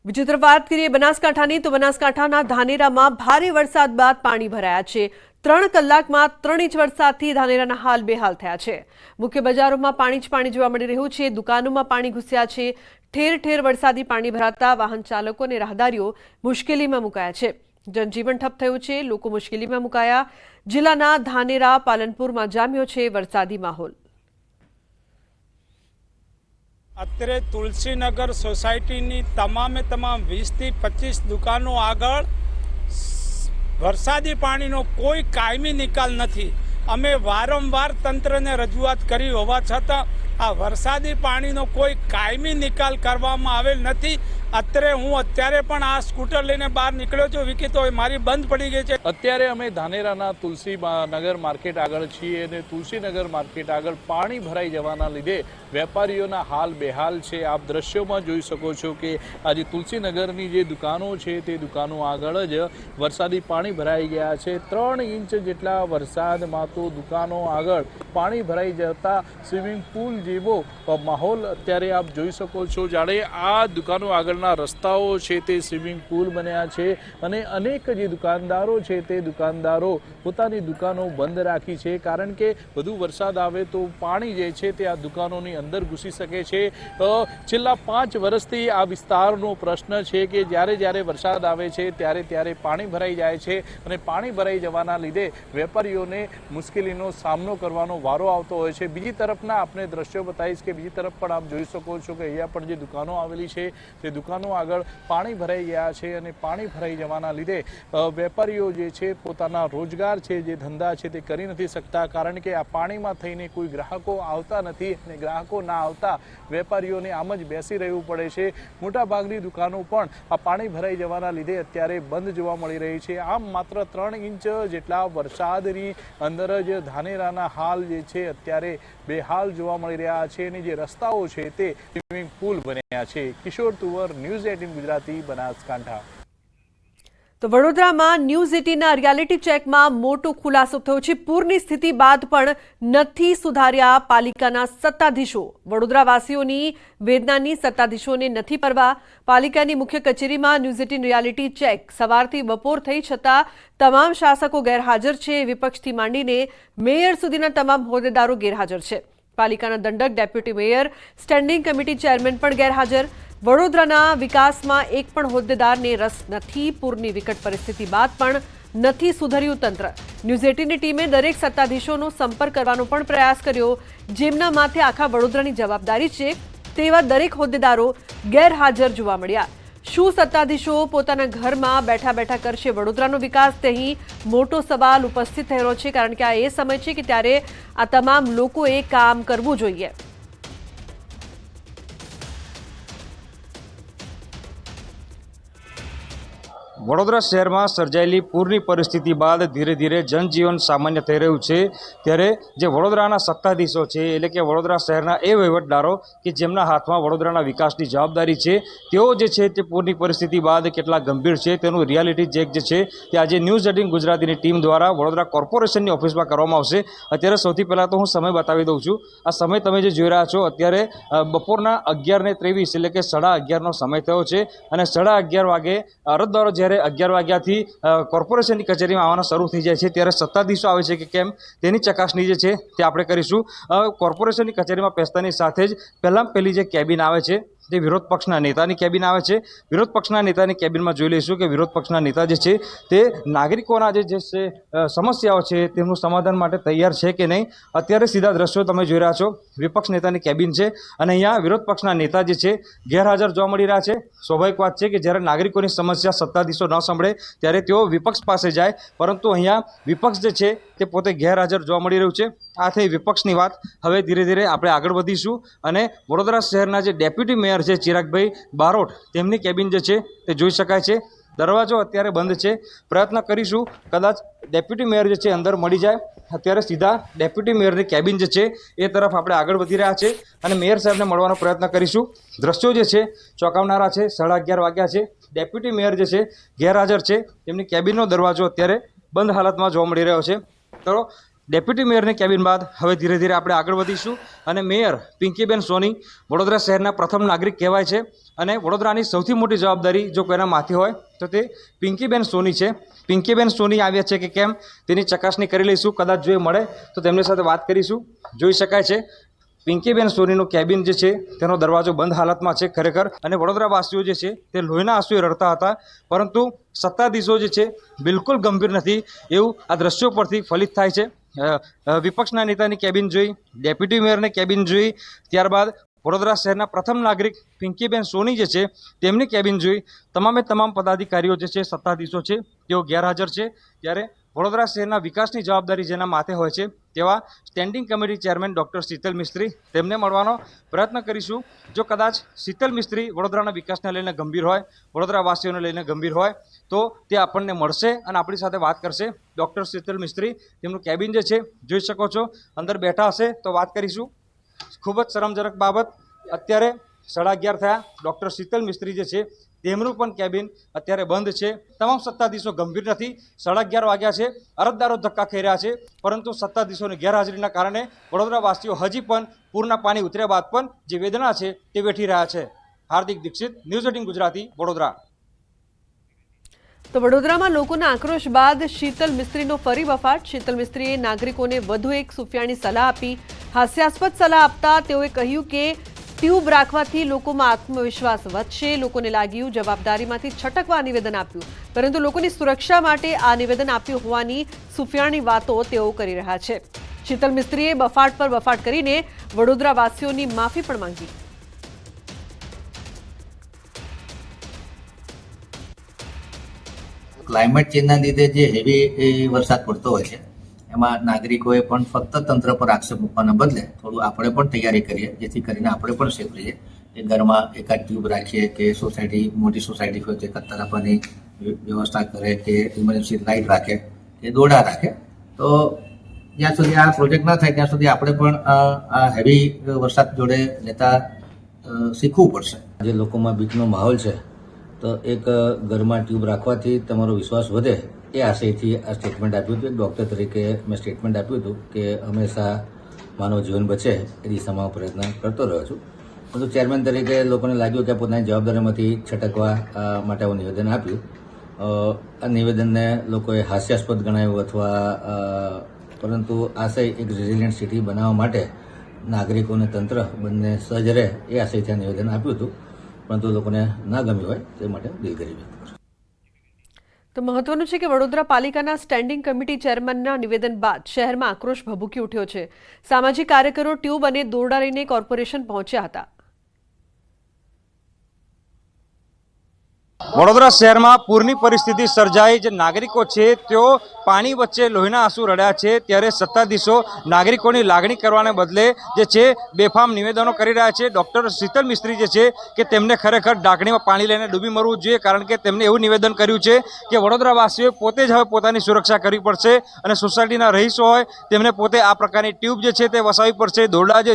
બીજી તરફ વાત કરીએ બનાસકાંઠાની તો બનાસકાંઠાના ધાનેરામાં ભારે વરસાદ બાદ પાણી ભરાયા છે। 3 કલાકમાં 3 ઇંચ વરસાદથી ધાનેરાના હાલ બેહાલ થયા છે। મુખ્ય બજારોમાં પાણી જ પાણી જોવા મળી રહ્યું છે। દુકાનોમાં પાણી ઘૂસ્યા છે। ઠેર ઠેર વરસાદી પાણી ભરાતા વાહન ચાલકો અને રાહદારીઓ મુશ્કેલીમાં મુકાયા છે। જનજીવન ઠપ થયું છે। લોકો મુશ્કેલીમાં મુકાયા। જિલ્લાના ધાનેરા પાલનપુરમાં જામ્યો છે વરસાદી માહોલ। અત્યારે તુલસીનગર સોસાયટીની તમામ 20 થી 25 દુકાનો આગળ વરસાદી પાણીનો કોઈ કાયમી નિકાલ નથી। અમે વારંવાર તંત્રને રજૂઆત કરી હોવા છતાં આ વરસાદી પાણીનો કોઈ કાયમી નિકાલ કરવામાં આવેલ નથી। અત્યારે પણ આ સ્કૂટર લઈને બહાર નીકળ્યો છું વિકી, તો મારી બંધ પડી ગઈ છે। અત્યારે અમે ધાનેરાના તુલસીનગર માર્કેટ આગળ છીએ અને તુલસીનગર માર્કેટ આગળ પાણી ભરાઈ જવાના લીધે વેપારીઓના હાલ બેહાલ છે। આપ દ્રશ્યોમાં જોઈ શકો છો કે આજે તુલસીનગરની જે દુકાનો છે તે દુકાનો આગળ જ વરસાદી પાણી ભરાઈ ગયા છે। 3 ઇંચ જેટલા વરસાદમાં તો દુકાનો આગળ પાણી ભરાઈ જતા સ્વિમિંગ પુલ જેવો માહોલ અત્યારે આપ જોઈ શકો છો। જાણે આ દુકાનો આગળ રસ્તાઓ છે તે સ્વિમિંગ પુલ બન્યા છે અને અનેક જે દુકાનદારો છે તે દુકાનદારો પોતાની દુકાનો બંધ રાખી છે, કારણ કે વધુ વરસાદ આવે તો પાણી જે છે તે આ દુકાનોની અંદર ઘૂસી શકે છે। છેલ્લા 5 વર્ષથી આ વિસ્તારનો પ્રશ્ન છે કે જ્યારે વરસાદ આવે છે ત્યારે પાણી ભરાઈ જાય છે અને પાણી ભરાઈ જવાના લીધે વેપારીઓને મુશ્કેલીનો સામનો કરવાનો વારો આવતો હોય છે। બીજી તરફના આપણે દ્રશ્યો બતાવીશ કે બીજી તરફ પણ આપ જોઈ શકો છો કે અહીંયા પણ જે દુકાનો આવેલી છે તે દુકાનો આગળ પાણી ભરાઈ ગયા છે અને પાણી ભરાઈ જવાના લીધે વેપારીઓ જે છે પોતાના રોજગાર છે, જે ધંધા છે તે કરી નથી શકતા, કારણ કે આ પાણીમાં થઈને કોઈ ગ્રાહકો આવતા નથી અને ગ્રાહકો ના આવતા વેપારીઓને આમ જ બેસી રહેવું પડે છે। મોટાભાગની દુકાનો પણ આ પાણી ભરાઈ જવાના લીધે અત્યારે બંધ જોવા મળી રહી છે। આમ માત્ર 3 ઇંચ જેટલા વરસાદની અંદર જ ધાનેરાના હાલ જે છે અત્યારે બેહાલ જોવા મળી રહ્યા છે અને જે રસ્તાઓ છે તે સ્વિમિંગ પુલ બન્યા છે। કિશોર તુવર, ન્યૂઝ 18 ગુજરાતી, બનાસકાંઠા। તો વડોદરામાં ન્યૂઝ 18ના રિયાલિટી ચેકમાં મોટો ખુલાસો થયો છે। પૂરની સ્થિતિ બાદ પણ નથી સુધાર્યા પાલિકાના સત્તાધીશો। વડોદરાવાસીઓની વેદનાની સત્તાધીશોને નથી પરવા। પાલિકાની મુખ્ય કચેરીમાં ન્યૂઝ 18 રિયાલિટી ચેક સવારથી બપોર થઈ છતાં તમામ શાસકો ગેરહાજર છે। વિપક્ષથી માંડીને મેયર સુધીના તમામ હોદ્દેદારો ગેરહાજર છે। પાલિકાના દંડક, deputy mayor, standing committee chairman પણ ગેરહાજર। વડોદરાના વિકાસમાં એક પણ હોદ્દેદારને રસ નથી। પૂરની વિકટ પરિસ્થિતિ બાદ પણ નથી સુધર્યું તંત્ર। ન્યૂઝ 18ની ટીમે દરેક સત્તાધીશોનો સંપર્ક કરવાનો પણ પ્રયાસ કર્યો। જેમના માથે આખા વડોદરાની જવાબદારી છે તેવા દરેક હોદ્દેદારો ગેરહાજર જોવા મળ્યા। શું સત્તાધીશો પોતાના ઘરમાં બેઠા બેઠા કરશે વડોદરાનો વિકાસ? તે અહીં મોટો સવાલ ઉપસ્થિત થયેલો છે, કારણ કે આ એ સમય છે કે ત્યારે આ તમામ લોકોએ કામ કરવું જોઈએ। વડોદરા શહેરમાં સર્જાયેલી પૂરની પરિસ્થિતિ બાદ ધીરે ધીરે જનજીવન સામાન્ય થઈ રહ્યું છે। ત્યારે જે વડોદરાના સત્તાધીશો છે, એટલે કે વડોદરા શહેરના એ વહીવટદારો કે જેમના હાથમાં વડોદરાના વિકાસની જવાબદારી છે, તેઓ જે છે તે પૂરની પરિસ્થિતિ બાદ કેટલા ગંભીર છે તેનું રિયાલિટી ચેક જે છે તે આજે ન્યૂઝ 18 ગુજરાતીની ટીમ દ્વારા વડોદરા કોર્પોરેશનની ઓફિસમાં કરવામાં આવશે। અત્યારે સૌથી પહેલાં તો હું સમય બતાવી દઉં છું। આ સમય તમે જે જોઈ રહ્યા છો અત્યારે બપોરના 11:23 એટલે કે 11:30નો સમય થયો છે અને 11:30 વાગે અરજદારો જ્યારે 11 વાગ્યાથી કોર્પોરેશનની કચેરીમાં આવવાના શરૂ થઈ જાય છે ત્યારે સત્તાધીશો આવે છે કે કેમ તેની ચકાસણી જે છે તે આપણે કરીશું। કોર્પોરેશનની કચેરીમાં બેસતાની સાથે જ પહેલી જે કેબિન આવે છે તે વિરોધ પક્ષના નેતાની કેબિન આવે છે। વિરોધ પક્ષના નેતાની કેબિનમાં જોઈ લઈશું કે વિરોધ પક્ષના નેતા જે છે તે નાગરિકોના જે છે સમસ્યાઓ છે તેમનું સમાધાન માટે તૈયાર છે કે નહીં। અત્યારે સીધા દ્રશ્યો તમે જોઈ રહ્યા છો, વિપક્ષ નેતાની કેબિન છે અને અહીંયા વિરોધ પક્ષના નેતા જે છે ગેરહાજર જોવા મળી રહ્યા છે। સ્વાભાવિક વાત છે કે જ્યારે નાગરિકોની સમસ્યા સત્તાધીશો ન સાંભળે ત્યારે તેઓ વિપક્ષ પાસે જાય, પરંતુ અહીંયા વિપક્ષ જે છે તે પોતે ગેરહાજર જોવા મળી રહ્યું છે। આ થઈ વિપક્ષની વાત। હવે ધીરે ધીરે આપણે આગળ વધીશું અને વડોદરા શહેરના જે ડેપ્યુટી મેયર છે ચિરાગભાઈ બારોટ, તેમની કેબિન જે છે તે જોઈ શકાય છે। દરવાજો અત્યારે બંધ છે। પ્રયત્ન કરીશું કદાચ ડેપ્યુટી મેયર જે છે અંદર મળી જાય। અત્યારે સીધા ડેપ્યુટી મેયરની કેબિન જે છે એ તરફ આપણે આગળ વધી રહ્યા છે અને મેયર સાહેબને મળવાનો પ્રયત્ન કરીશું। દ્રશ્યો જે છે ચોંકાવનારા છે। 11:30 વાગ્યા છે। ડેપ્યુટી મેયર જે છે ગેરહાજર છે। તેમની કેબિનનો દરવાજો અત્યારે બંધ હાલતમાં જોવા મળી રહ્યો છે। તો ડેપ્યુટી મેયરની કેબિન બાદ હવે ધીરે ધીરે આપણે આગળ વધીશું અને મેયર પિંકીબેન સોની વડોદરા શહેરના પ્રથમ નાગરિક કહેવાય છે અને વડોદરાની સૌથી મોટી જવાબદારી જો કોઈના માથે હોય તો તે પિંકીબેન સોની છે. પિંકીબેન સોની આવ્યા છે કે કેમ તેની ચકાસણી કરી લઈશું. કદાચ જો એ મળે તો તેમની સાથે વાત કરીશું. જોઈ શકાય છે પિંકીબેન સોનીનું કેબિન જે છે તેનો દરવાજો બંધ હાલતમાં છે ખરેખર, અને વડોદરાવાસીઓ જે છે તે લોહીના આંસુએ રડતા હતા, પરંતુ સત્તાધીશો જે છે બિલકુલ ગંભીર નથી એવું આ દ્રશ્યો પરથી ફલિત થાય છે. વિપક્ષના નેતાની કેબિન જોઈ, ડેપ્યુટી મેયરની કેબિન જોઈ, ત્યારબાદ વડોદરા શહેરના પ્રથમ નાગરિક પિંકીબેન સોની જે છે તેમની કેબિન જોઈ, તમામે તમામ પદાધિકારીઓ જે છે સત્તાધીશો છે તેઓ ગેરહાજર છે. ત્યારે વડોદરા શહેરના વિકાસની જવાબદારી જેના માથે હોય છે તેવા standing committee chairman doctor Sheetal Mistry, તેમને મળવાનો પ્રયત્ન કરીશું. જો કદાચ શીતલ મિસ્ત્રી વડોદરાના વિકાસને લઈને ગંભીર હોય, વડોદરાવાસીઓને લઈને ગંભીર હોય તો તે આપણને મળશે અને આપણી સાથે વાત કરશે. ડૉક્ટર શીતલ મિસ્ત્રી, તેમનું કેબિન જે છે જોઈ શકો છો, અંદર બેઠા હશે તો વાત કરીશું. ખૂબ જ શરમજનક બાબત, અત્યારે 11:30 થયા. ડૉક્ટર શીતલ મિસ્ત્રી જે છે તેમનું પણ કેબિન અત્યારે બંધ છે. તમામ સત્તાધીશો ગંભીર નથી. 11:30 વાગ્યા છે, અરજદારો ધક્કા ખાઈ રહ્યા છે, પરંતુ સત્તાધીશોની ગેરહાજરીના કારણે વડોદરાવાસીઓ હજી પણ પૂરના પાણી ઉતર્યા બાદ પણ જે વેદના છે તે વેઠી રહ્યા છે. હાર્દિક દીક્ષિત, ન્યૂઝ 18 ગુજરાતી, વડોદરા. તો વડોદરામાં લોકોના આક્રોશ બાદ શીતલ મિસ્ત્રીનો ફરી વફાટ. શીતલ મિસ્ત્રીએ નાગરિકોને વધુ એક સુફિયાણી સલાહ આપી. હાસ્યાસ્પદ સલાહ આપતા તેઓએ કહ્યું કે ટ્યુબ રાખવાથી લોકોમાં આત્મવિશ્વાસ વધશે. લોકોને લાગ્યું જવાબદારીમાંથી છટકવા નિવેદન આપ્યું, પરંતુ લોકોની સુરક્ષા માટે આ નિવેદન આપ્યું હોવાની સુફિયાણી વાતો તેઓ કરી રહ્યા છે. શીતલ મિસ્ત્રીએ બફાટ પર બફાટ કરીને વડોદરાવાસીઓની માફી પણ માંગી. ક્લાઇમેટ ચેન્જના લીધે જે હેવી વરસાદ પડતો હોય છે એમાં નાગરિકોએ પણ ફક્ત તંત્ર પર આક્ષેપ મૂકવાના બદલે થોડું આપણે પણ તૈયારી કરીએ, જેથી કરીને આપણે પણ સેફ રહીએ. એ ઘરમાં એકાદ ટ્યુબ રાખીએ કે સોસાયટી, મોટી સોસાયટી હોય તે કત્તર આપવાની વ્યવસ્થા કરે કે ઇમરજન્સી લાઇટ રાખે કે દોરડા રાખે. તો જ્યાં સુધી આ પ્રોજેક્ટ ના થાય ત્યાં સુધી આપણે પણ આ હેવી વરસાદ જોડે લેતા શીખવું પડશે. જે લોકોમાં બીકનો માહોલ છે, તો એક ઘરમાં ટ્યુબ રાખવાથી તમારો વિશ્વાસ વધે એ આશયથી આ સ્ટેટમેન્ટ આપ્યું હતું. એક ડૉક્ટર તરીકે મેં સ્ટેટમેન્ટ આપ્યું હતું કે હંમેશા માનવ જીવન બચે એ દિશામાં પ્રયત્ન કરતો રહ્યો છું. પરંતુ ચેરમેન તરીકે લોકોને લાગ્યું કે પોતાની જવાબદારીમાંથી છટકવા માટે આવું નિવેદન આપ્યું. આ નિવેદનને લોકોએ હાસ્યાસ્પદ ગણાવ્યું અથવા પરંતુ આશય એક રેઝિલિયન્ટ સિટી બનાવવા માટે નાગરિકો અને તંત્ર બંને સજ્જ રહે એ આશયથી આ નિવેદન આપ્યું હતું, પરંતુ લોકોને ના ગમ્યું હોય તે માટે દિલગીરી વ્યક્ત કરું. તો મહત્વનું છે કે વડોદરા પાલિકાના સ્ટેન્ડિંગ કમિટી ચેરમેનના નિવેદન બાદ શહેરમાં આક્રોશ ભભૂકી ઉઠ્યો છે. સામાજિક કાર્યકરો ટ્યુબ અને દોરડા લઈને કોર્પોરેશન પહોંચ્યા હતા. વડોદરા શહેરમાં પૂરની પરિસ્થિતિ સર્જાઈ. જે નાગરિકો છે તેઓ પાણી વચ્ચે લોહીના આંસુ રડ્યા છે, ત્યારે સત્તાધીશો નાગરિકોની લાગણી કરવાને બદલે જે છે બેફામ નિવેદનો કરી રહ્યા છે. ડૉક્ટર શીતલ મિસ્ત્રી જે છે કે તેમને ખરેખર ઢાંકણીમાં પાણી લઈને ડૂબી મરવું જોઈએ, કારણ કે તેમને એવું નિવેદન કર્યું છે કે વડોદરાવાસીઓએ પોતે જ હવે પોતાની સુરક્ષા કરવી પડશે અને સોસાયટીના રહીશો હોય તેમને પોતે આ પ્રકારની ટ્યુબ જે છે તે વસાવવી પડશે. દોરડા જે